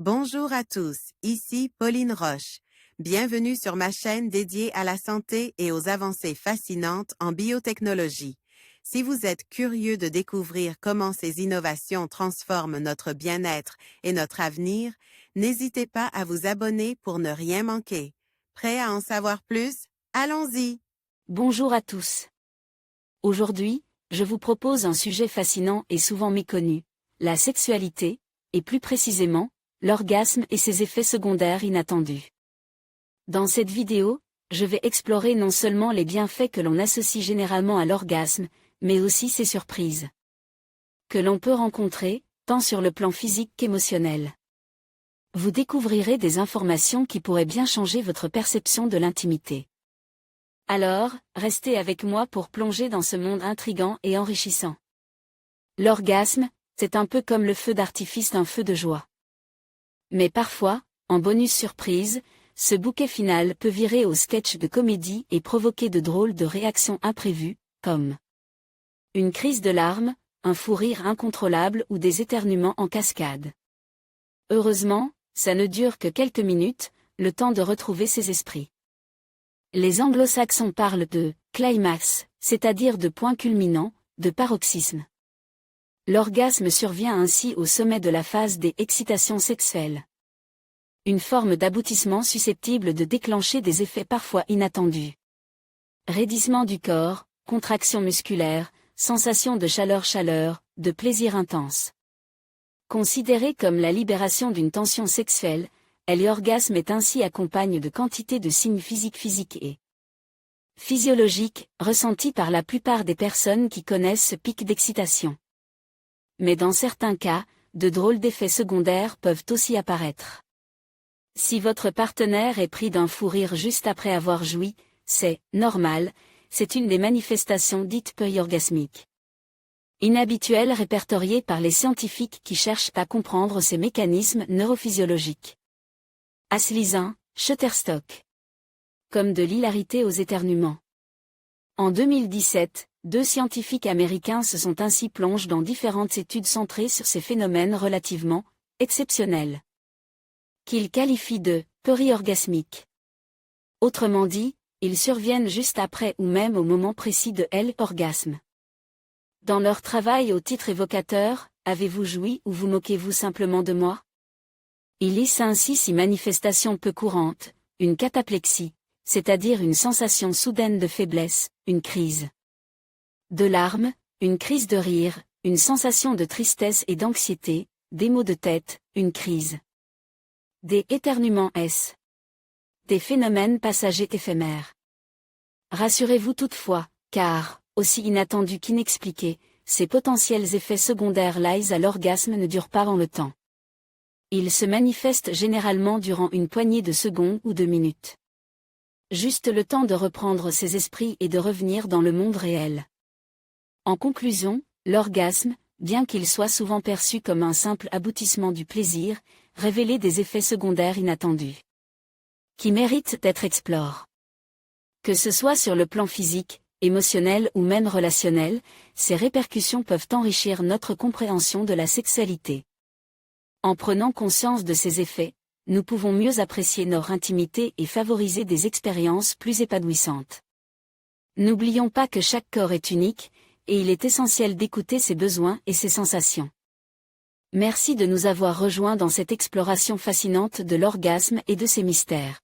Bonjour à tous, ici Pauline Roche. Bienvenue sur ma chaîne dédiée à la santé et aux avancées fascinantes en biotechnologie. Si vous êtes curieux de découvrir comment ces innovations transforment notre bien-être et notre avenir, n'hésitez pas à vous abonner pour ne rien manquer. Prêt à en savoir plus? Allons-y! Bonjour à tous. Aujourd'hui, je vous propose un sujet fascinant et souvent méconnu, la sexualité, et plus précisément, l'orgasme et ses effets secondaires inattendus. Dans cette vidéo, je vais explorer non seulement les bienfaits que l'on associe généralement à l'orgasme, mais aussi ses surprises que l'on peut rencontrer, tant sur le plan physique qu'émotionnel. Vous découvrirez des informations qui pourraient bien changer votre perception de l'intimité. Alors, restez avec moi pour plonger dans ce monde intrigant et enrichissant. L'orgasme, c'est un peu comme le feu d'artifice d'un feu de joie. Mais parfois, en bonus surprise, ce bouquet final peut virer au sketch de comédie et provoquer de drôles de réactions imprévues, comme une crise de larmes, un fou rire incontrôlable ou des éternuements en cascade. Heureusement, ça ne dure que quelques minutes, le temps de retrouver ses esprits. Les anglo-saxons parlent de « climax », c'est-à-dire de point culminant, de paroxysme. L'orgasme survient ainsi au sommet de la phase des excitations sexuelles. Une forme d'aboutissement susceptible de déclencher des effets parfois inattendus. Raidissement du corps, contraction musculaire, sensation de chaleur, de plaisir intense. Considéré comme la libération d'une tension sexuelle, l'orgasme est ainsi accompagne de quantité de signes physiques et physiologiques, ressentis par la plupart des personnes qui connaissent ce pic d'excitation. Mais dans certains cas, de drôles d'effets secondaires peuvent aussi apparaître. Si votre partenaire est pris d'un fou rire juste après avoir joui, c'est normal, c'est une des manifestations dites périorgasmiques. Inhabituelles répertoriées par les scientifiques qui cherchent à comprendre ces mécanismes neurophysiologiques. Aslizin, Shutterstock. Comme de l'hilarité aux éternuements. En 2017, 2 scientifiques américains se sont ainsi plongés dans différentes études centrées sur ces phénomènes relativement exceptionnels, qu'ils qualifient de périorgasmiques. Autrement dit, ils surviennent juste après ou même au moment précis de l'orgasme. Dans leur travail au titre évocateur, avez-vous joui ou vous moquez-vous simplement de moi? Ils lisent ainsi 6 manifestations peu courantes, une cataplexie, c'est-à-dire une sensation soudaine de faiblesse, une crise de larmes, une crise de rire, une sensation de tristesse et d'anxiété, des maux de tête, une crise, des éternuements des phénomènes passagers éphémères. Rassurez-vous toutefois, car, aussi inattendus qu'inexpliqués, ces potentiels effets secondaires liés à l'orgasme ne durent pas dans le temps. Ils se manifestent généralement durant une poignée de secondes ou de minutes. Juste le temps de reprendre ses esprits et de revenir dans le monde réel. En conclusion, l'orgasme, bien qu'il soit souvent perçu comme un simple aboutissement du plaisir, révèle des effets secondaires inattendus, qui méritent d'être explorés. Que ce soit sur le plan physique, émotionnel ou même relationnel, ces répercussions peuvent enrichir notre compréhension de la sexualité. En prenant conscience de ces effets, nous pouvons mieux apprécier notre intimité et favoriser des expériences plus épanouissantes. N'oublions pas que chaque corps est unique, et il est essentiel d'écouter ses besoins et ses sensations. Merci de nous avoir rejoints dans cette exploration fascinante de l'orgasme et de ses mystères.